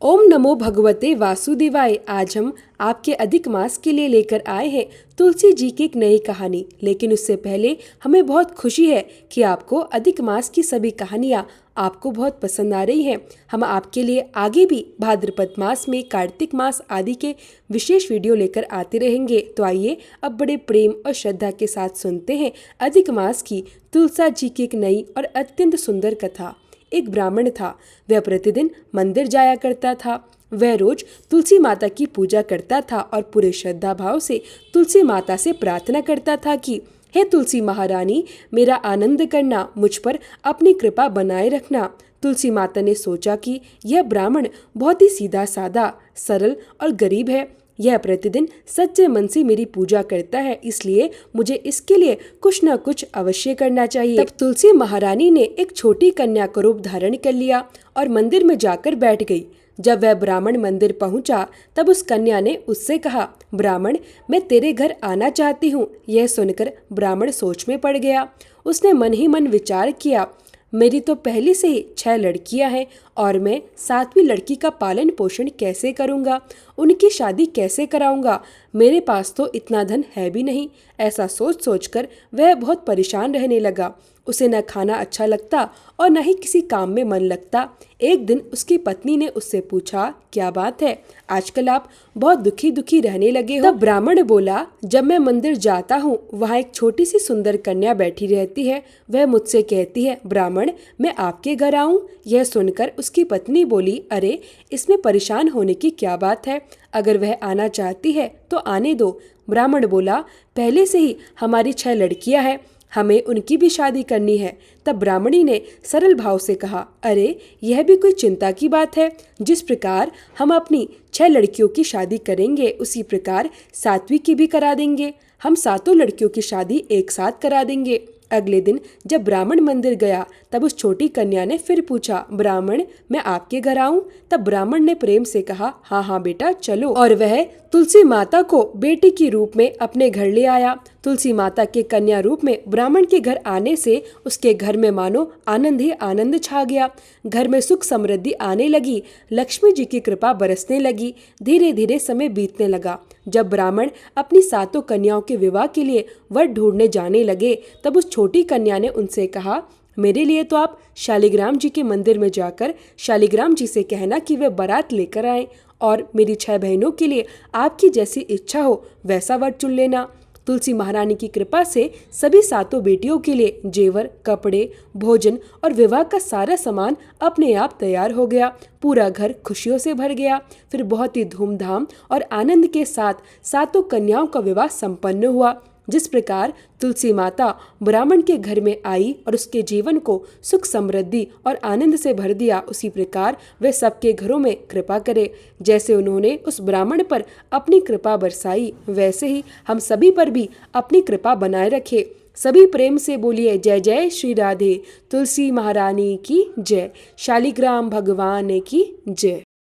ओम नमो भगवते वासुदेवाय। आज हम आपके अधिक मास के लिए लेकर आए हैं तुलसी जी की एक नई कहानी। लेकिन उससे पहले हमें बहुत खुशी है कि आपको अधिक मास की सभी कहानियाँ आपको बहुत पसंद आ रही हैं। हम आपके लिए आगे भी भाद्रपद मास में कार्तिक मास आदि के विशेष वीडियो लेकर आते रहेंगे। तो आइए अब बड़े प्रेम और श्रद्धा के साथ सुनते हैं अधिक मास की तुलसा जी की एक नई और अत्यंत सुंदर कथा। एक ब्राह्मण था। वह प्रतिदिन मंदिर जाया करता था। वह रोज तुलसी माता की पूजा करता था और पूरे श्रद्धा भाव से तुलसी माता से प्रार्थना करता था कि हे तुलसी महारानी, मेरा आनंद करना, मुझ पर अपनी कृपा बनाए रखना। तुलसी माता ने सोचा कि यह ब्राह्मण बहुत ही सीधा साधा, सरल और गरीब है। यह प्रतिदिन सच्चे मन से मेरी पूजा करता है, इसलिए मुझे इसके लिए कुछ न कुछ अवश्य करना चाहिए। तब तुलसी महारानी ने एक छोटी कन्या का रूप धारण कर लिया और मंदिर में जाकर बैठ गई। जब वह ब्राह्मण मंदिर पहुंचा तब उस कन्या ने उससे कहा, ब्राह्मण, मैं तेरे घर आना चाहती हूँ। यह सुनकर ब्राह्मण सोच में पड़ गया। उसने मन ही मन विचार किया, मेरी तो पहले से ही 6 लड़कियां हैं और मैं 7वीं लड़की का पालन पोषण कैसे करूंगा, उनकी शादी कैसे कराऊंगा। मेरे पास तो इतना धन है भी नहीं। ऐसा सोच सोचकर वह बहुत परेशान रहने लगा। उसे न खाना अच्छा लगता और न ही किसी काम में मन लगता। एक दिन उसकी पत्नी ने उससे पूछा, क्या बात है, आजकल आप बहुत दुखी दुखी रहने लगे हो। तब ब्राह्मण बोला, जब मैं मंदिर जाता हूँ वहाँ एक छोटी सी सुंदर कन्या बैठी रहती है। वह मुझसे कहती है, ब्राह्मण, मैं आपके घर आऊँ। यह सुनकर उसकी पत्नी बोली, अरे इसमें परेशान होने की क्या बात है, अगर वह आना चाहती है तो आने दो। ब्राह्मण बोला, पहले से ही हमारी 6 लड़कियां हैं, हमें उनकी भी शादी करनी है। तब ब्राह्मणी ने सरल भाव से कहा, अरे यह भी कोई चिंता की बात है। जिस प्रकार हम अपनी 6 लड़कियों की शादी करेंगे उसी प्रकार 7वीं की भी करा देंगे। हम 7 लड़कियों की शादी एक साथ करा देंगे। अगले दिन जब ब्राह्मण मंदिर गया तब उस छोटी कन्या ने फिर पूछा, ब्राह्मण, मैं आपके घर आऊं। तब ब्राह्मण ने प्रेम से कहा, हाँ हाँ बेटा चलो। और वह तुलसी माता को बेटी के रूप में अपने घर ले आया। तुलसी माता के कन्या रूप में ब्राह्मण के घर आने से उसके घर में मानो आनंद ही आनंद छा गया। घर में सुख समृद्धि आने लगी। लक्ष्मी जी की कृपा बरसने लगी। धीरे धीरे समय बीतने लगा। जब ब्राह्मण अपनी 7 कन्याओं के विवाह के लिए वर ढूंढने जाने लगे तब उस छोटी कन्या ने उनसे कहा, मेरे लिए तो आप शालिग्राम जी के मंदिर में जाकर शालिग्राम जी से कहना कि वे बारात लेकर आएं और मेरी 6 बहनों के लिए आपकी जैसी इच्छा हो वैसा वर चुन लेना। तुलसी महारानी की कृपा से सभी 7 बेटियों के लिए जेवर, कपड़े, भोजन और विवाह का सारा सामान अपने आप तैयार हो गया। पूरा घर खुशियों से भर गया। फिर बहुत ही धूमधाम और आनंद के साथ 7 कन्याओं का विवाह संपन्न हुआ। जिस प्रकार तुलसी माता ब्राह्मण के घर में आई और उसके जीवन को सुख समृद्धि और आनंद से भर दिया, उसी प्रकार वे सबके घरों में कृपा करे। जैसे उन्होंने उस ब्राह्मण पर अपनी कृपा बरसाई, वैसे ही हम सभी पर भी अपनी कृपा बनाए रखे। सभी प्रेम से बोलिए, जय जय श्री राधे। तुलसी महारानी की जय। शालिग्राम भगवान की जय।